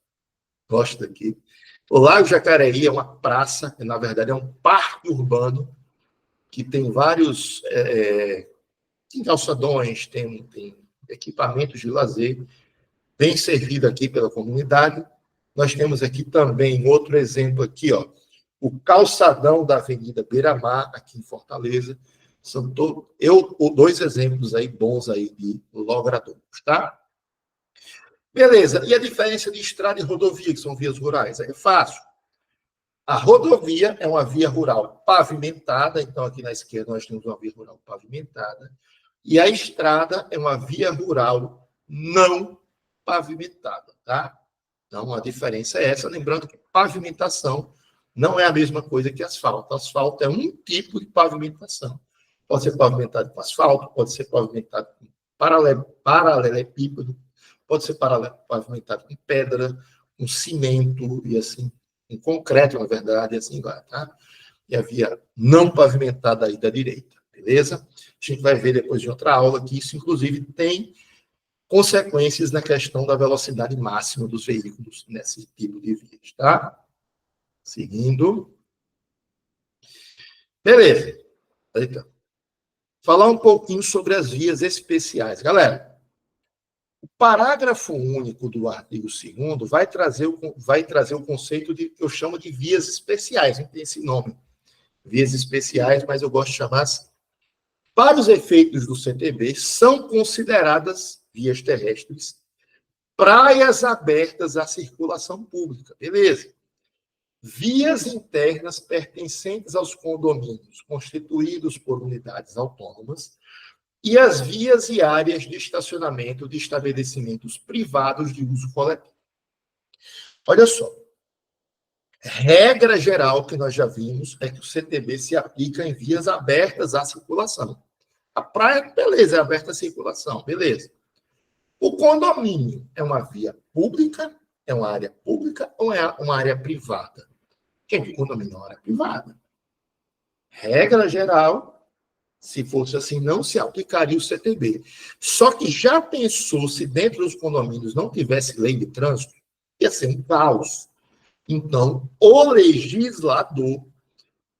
gosto daqui. O Lago Jacareí é uma praça, na verdade, é um parque urbano, que tem vários tem calçadões, tem equipamentos de lazer, bem servido aqui pela comunidade. Nós temos aqui também outro exemplo aqui, ó, o calçadão da Avenida Beira-Mar, aqui em Fortaleza. São dois exemplos aí bons aí de logradouros, tá? Beleza. E a diferença de estrada e rodovia, que são vias rurais? É fácil. A rodovia é uma via rural pavimentada, então aqui na esquerda nós temos uma via rural pavimentada, e a estrada é uma via rural não pavimentada, tá? Então a diferença é essa, lembrando que pavimentação não é a mesma coisa que asfalto. Asfalto é um tipo de pavimentação. Pode ser pavimentado com asfalto, pode ser pavimentado com paralelepípedo, pode ser pavimentado com pedra, com cimento e assim, com concreto, na verdade, e assim vai, tá? E a via não pavimentada aí da direita, beleza? A gente vai ver depois de outra aula que isso, inclusive, tem consequências na questão da velocidade máxima dos veículos nesse tipo de vias, tá? Seguindo. Beleza. Então, falar um pouquinho sobre as vias especiais. Galera, o parágrafo único do artigo 2º vai trazer o conceito que eu chamo de vias especiais. Não tem esse nome. Vias especiais, mas eu gosto de chamar assim. Para os efeitos do CTB, são consideradas vias terrestres praias abertas à circulação pública. Beleza. Vias internas pertencentes aos condomínios constituídos por unidades autônomas e as vias e áreas de estacionamento de estabelecimentos privados de uso coletivo. Olha só. Regra geral que nós já vimos é que o CTB se aplica em vias abertas à circulação. A praia, beleza, é aberta à circulação, beleza. O condomínio é uma via pública, é uma área pública ou é uma área privada? Gente, o condomínio é uma área privada. Regra geral, se fosse assim, não se aplicaria o CTB. Só que já pensou se dentro dos condomínios não tivesse lei de trânsito? Ia ser um caos. Então, o legislador,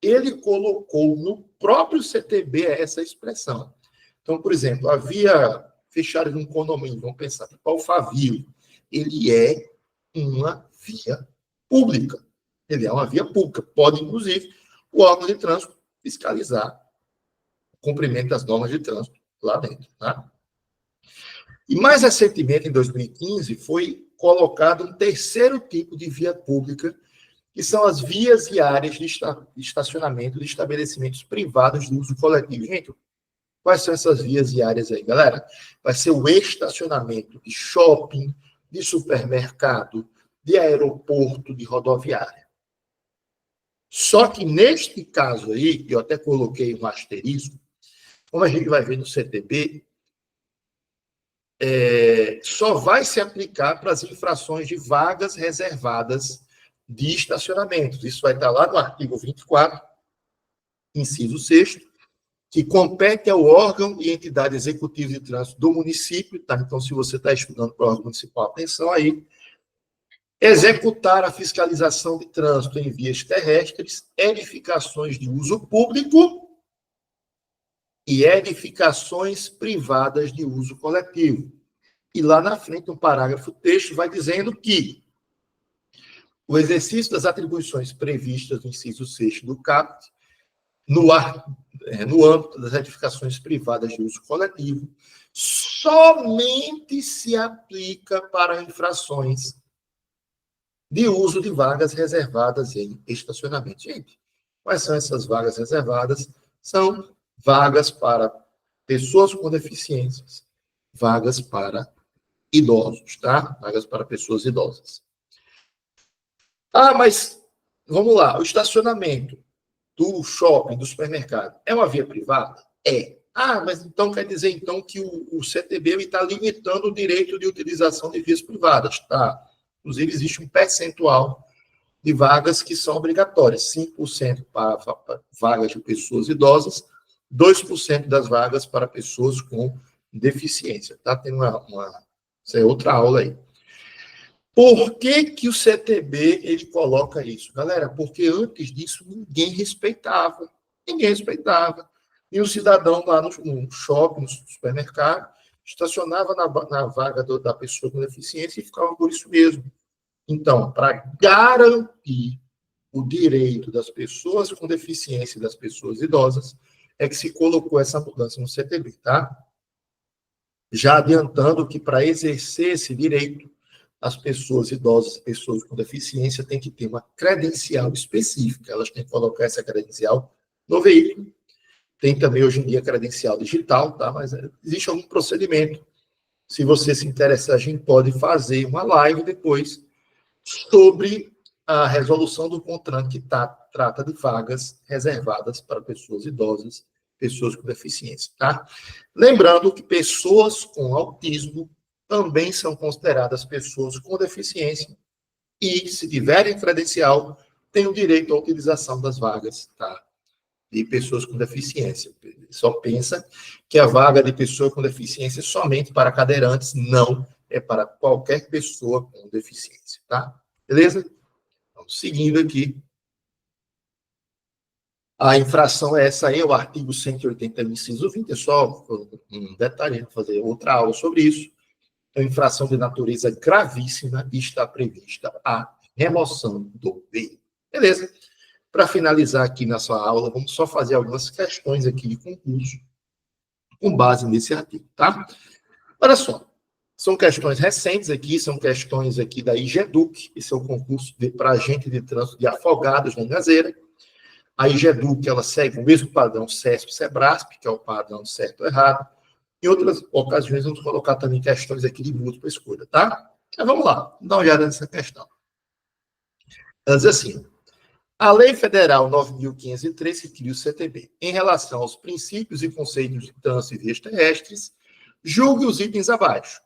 ele colocou no próprio CTB essa expressão. Então, por exemplo, a via fechada de um condomínio, vamos pensar, tipo Alphaville, ele é uma via pública. Ele é uma via pública. Pode, inclusive, o órgão de trânsito fiscalizar o cumprimento das normas de trânsito lá dentro. Tá? E mais recentemente, em 2015, foi colocado um terceiro tipo de via pública, que são as vias e áreas de estacionamento de estabelecimentos privados de uso coletivo. Gente, quais são essas vias e áreas aí, galera? Vai ser o estacionamento de shopping, de supermercado, de aeroporto, de rodoviária. Só que neste caso aí, eu até coloquei um asterisco, como a gente vai ver no CTB, só vai se aplicar para as infrações de vagas reservadas de estacionamentos. Isso vai estar lá no artigo 24, inciso 6º, que compete ao órgão e entidade executiva de trânsito do município, tá? Então, se você está estudando para o órgão municipal, atenção aí, executar a fiscalização de trânsito em vias terrestres, edificações de uso público e edificações privadas de uso coletivo. E lá na frente, um parágrafo texto vai dizendo que o exercício das atribuições previstas no inciso 6º do CAPT, no âmbito das edificações privadas de uso coletivo, somente se aplica para infrações de uso de vagas reservadas em estacionamento. Gente, quais são essas vagas reservadas? São vagas para pessoas com deficiências, vagas para idosos, tá? Vagas para pessoas idosas. Ah, mas vamos lá, o estacionamento do shopping, do supermercado, é uma via privada? É. Ah, mas então quer dizer então que o CTB está limitando o direito de utilização de vias privadas, tá? Inclusive, existe um percentual de vagas que são obrigatórias, 5% para vagas de pessoas idosas, 2% das vagas para pessoas com deficiência, tá? Tem isso é outra aula aí. Por que o CTB ele coloca isso? Galera, porque antes disso ninguém respeitava. Ninguém respeitava. E o cidadão lá no shopping, no supermercado, estacionava na vaga da pessoa com deficiência e ficava por isso mesmo. Então, para garantir o direito das pessoas com deficiência e das pessoas idosas, é que se colocou essa mudança no CTB, tá? Já adiantando que para exercer esse direito, as pessoas idosas, pessoas com deficiência, têm que ter uma credencial específica. Elas têm que colocar essa credencial no veículo. Tem também, hoje em dia, credencial digital, tá? Mas existe algum procedimento. Se você se interessar, a gente pode fazer uma live depois sobre a resolução do CONTRAN, que trata de vagas reservadas para pessoas idosas pessoas com deficiência, tá? Lembrando que pessoas com autismo também são consideradas pessoas com deficiência e, se tiverem credencial, têm o direito à utilização das vagas, tá? De pessoas com deficiência. Só pensa que a vaga de pessoa com deficiência é somente para cadeirantes, não é para qualquer pessoa com deficiência, tá? Beleza? Vamos seguindo aqui. A infração é essa aí, é o artigo 180, inciso 20, é só um detalhe, vou fazer outra aula sobre isso. É uma infração de natureza gravíssima e está prevista a remoção do veículo. Beleza? Para finalizar aqui na sua aula, vamos só fazer algumas questões aqui de concurso com base nesse artigo, tá? Olha só, são questões recentes aqui, são questões aqui da IGEDUC, esse é o concurso para agente de trânsito de afogados na Engazeira. A IGEDUC, ela segue o mesmo padrão CESP-SEBRASP, que é o padrão certo ou errado. Em outras ocasiões, vamos colocar também questões aqui de múltipla escolha, tá? Então, vamos lá, dá uma olhada nessa questão. Ela diz assim: a Lei Federal 9.503, que cria o CTB, em relação aos princípios e conceitos de trânsito e vias terrestres, julgue os itens abaixo.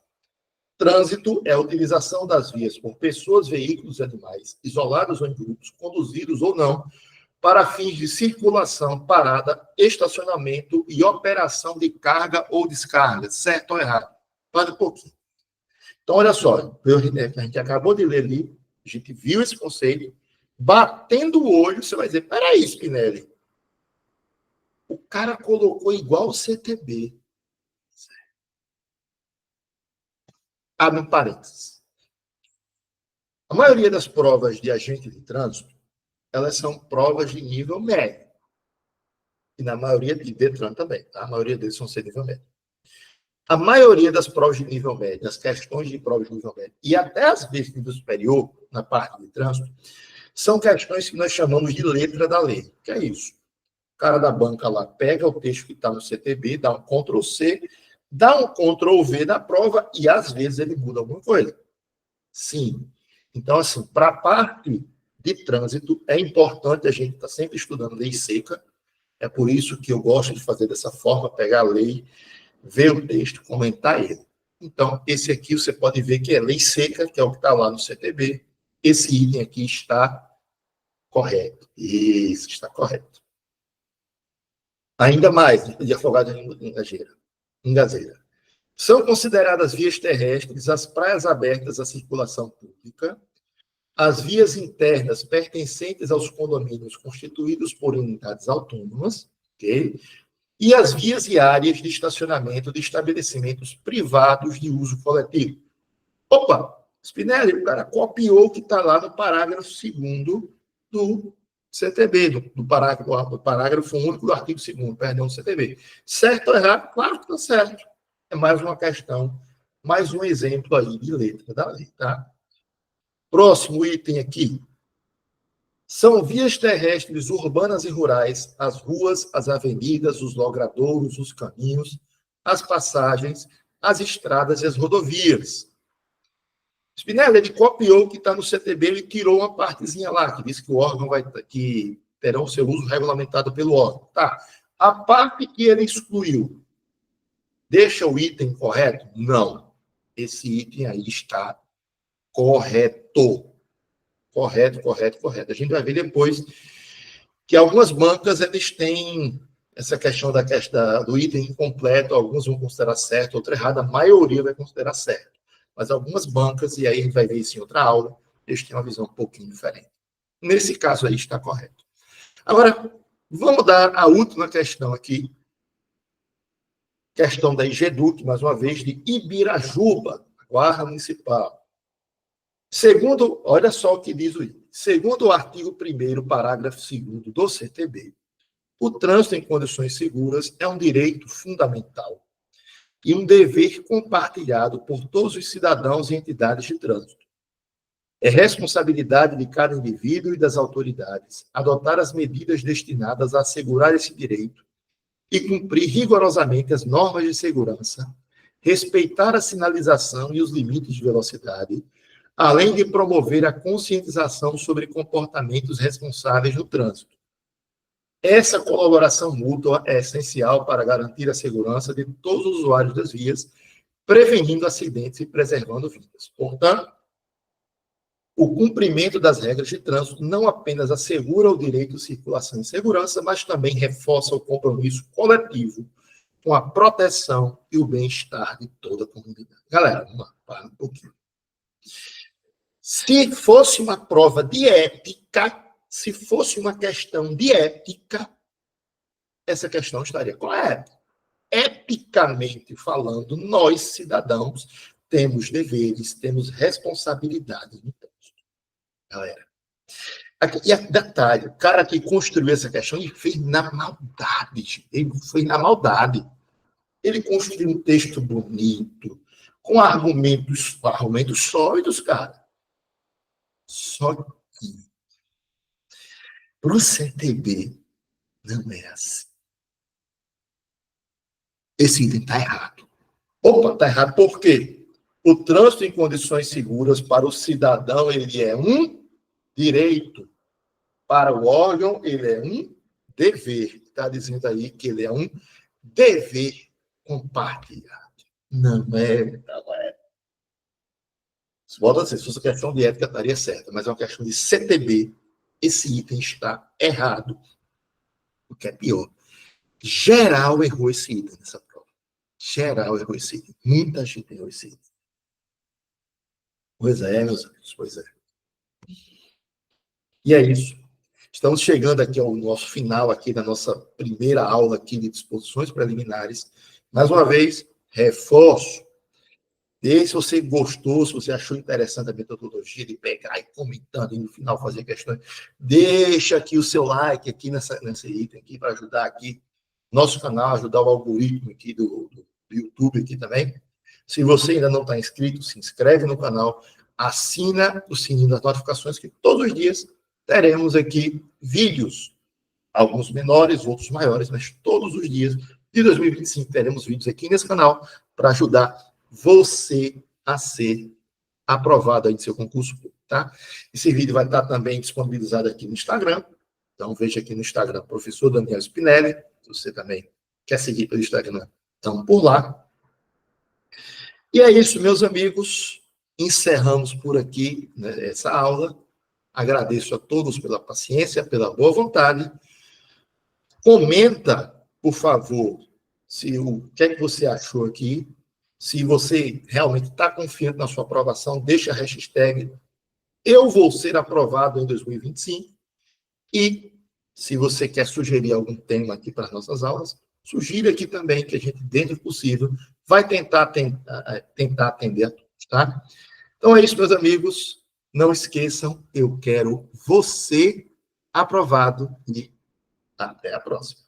Trânsito é a utilização das vias por pessoas, veículos e animais, isolados ou em grupos, conduzidos ou não, para fins de circulação, parada, estacionamento e operação de carga ou descarga, certo ou errado? Para um pouquinho. Então, olha só, a gente acabou de ler ali, a gente viu esse conceito, batendo o olho, você vai dizer, peraí, Spinelli, o cara colocou igual o CTB. Abre um parênteses. A maioria das provas de agente de trânsito, elas são provas de nível médio. E na maioria de Detran também, tá? A maioria deles são de nível médio. A maioria das provas de nível médio, as questões de provas de nível médio, e até as vezes de nível superior, na parte de trânsito, são questões que nós chamamos de letra da lei. Que é isso? O cara da banca lá pega o texto que está no CTB, dá um Ctrl+C, dá um Ctrl+V da prova e, às vezes, ele muda alguma coisa. Sim. Então, assim, para a parte de trânsito, é importante a gente estar sempre estudando lei seca. É por isso que eu gosto de fazer dessa forma, pegar a lei, ver o texto, comentar ele. Então, esse aqui você pode ver que é lei seca, que é o que está lá no CTB. Esse item aqui está correto. Isso, está correto. Ainda mais, de afogado em Engazeira. São consideradas vias terrestres as praias abertas à circulação pública, as vias internas pertencentes aos condomínios constituídos por unidades autônomas, ok? E as vias e áreas de estacionamento de estabelecimentos privados de uso coletivo. Opa! Spinelli, o cara copiou o que está lá no parágrafo 2º do CTB, do parágrafo único do artigo 2º, perdão, do CTB. Certo ou errado? Claro que está certo. É mais uma questão, mais um exemplo aí de letra da lei, tá? Próximo item aqui. São vias terrestres urbanas e rurais, as ruas, as avenidas, os logradouros, os caminhos, as passagens, as estradas e as rodovias. Spinelli, ele copiou o que está no CTB e tirou uma partezinha lá, que diz que o órgão que terá o seu uso regulamentado pelo órgão. Tá. A parte que ele excluiu, deixa o item correto? Não. Esse item aí está correto. Correto. A gente vai ver depois que algumas bancas, eles têm essa questão do item incompleto, alguns vão considerar certo, outra errada, a maioria vai considerar certo. Mas algumas bancas, e aí a gente vai ver isso em outra aula, eles têm uma visão um pouquinho diferente. Nesse caso aí está correto. Agora, vamos dar a última questão aqui. Questão da IGEDUC, mais uma vez, de Ibirajuba, Guarda Municipal. Segundo, olha só o que diz o item. Segundo o artigo 1º, parágrafo 2º do CTB, o trânsito em condições seguras é um direito fundamental e um dever compartilhado por todos os cidadãos e entidades de trânsito. É responsabilidade de cada indivíduo e das autoridades adotar as medidas destinadas a assegurar esse direito e cumprir rigorosamente as normas de segurança, respeitar a sinalização e os limites de velocidade, além de promover a conscientização sobre comportamentos responsáveis no trânsito. Essa colaboração mútua é essencial para garantir a segurança de todos os usuários das vias, prevenindo acidentes e preservando vidas. Portanto, o cumprimento das regras de trânsito não apenas assegura o direito de circulação e segurança, mas também reforça o compromisso coletivo com a proteção e o bem-estar de toda a comunidade. Galera, vamos lá, para um pouquinho. Se fosse uma prova de ética, se fosse uma questão de ética, essa questão estaria correta. Eticamente falando, nós, cidadãos, temos deveres, temos responsabilidades no trânsito. Galera, e detalhe, o cara que construiu essa questão, ele fez na maldade. Ele fez na maldade. Ele construiu um texto bonito, com argumentos sólidos, cara. Só que, para o CTB, não é assim. Esse item está errado. Opa, está errado por quê? O trânsito em condições seguras para o cidadão, ele é um direito. Para o órgão, ele é um dever. Está dizendo aí que ele é um dever compartilhado. Não é. Volto a dizer, se fosse questão de ética, estaria certa, mas é uma questão de CTB. Esse item está errado. O que é pior. Geral errou esse item nessa prova. Geral errou esse item. Muita gente errou esse item. Pois é, meus amigos, pois é. E é isso. Estamos chegando aqui ao nosso final aqui da nossa primeira aula aqui de disposições preliminares. Mais uma vez, reforço. E se você gostou, se você achou interessante a metodologia de pegar e comentando e no final fazer questões, deixa aqui o seu like aqui nesse item aqui para ajudar aqui nosso canal, ajudar o algoritmo aqui do YouTube aqui também. Se você ainda não está inscrito, se inscreve no canal, assina o sininho das notificações, que todos os dias teremos aqui vídeos, alguns menores, outros maiores, mas todos os dias de 2025 teremos vídeos aqui nesse canal para ajudar você a ser aprovado aí no seu concurso público, tá? Esse vídeo vai estar também disponibilizado aqui no Instagram. Então, veja aqui no Instagram, professor Daniel Spinelli. Se você também quer seguir pelo Instagram, então por lá. E é isso, meus amigos. Encerramos por aqui, né, essa aula. Agradeço a todos pela paciência, pela boa vontade. Comenta, por favor, o que é que você achou aqui. Se você realmente está confiante na sua aprovação, deixa a hashtag eu vou ser aprovado em 2025. E se você quer sugerir algum tema aqui para as nossas aulas, sugira aqui também, que a gente, dentro do possível, vai tentar atender a todos, tá? Então é isso, meus amigos. Não esqueçam, eu quero você aprovado e até a próxima.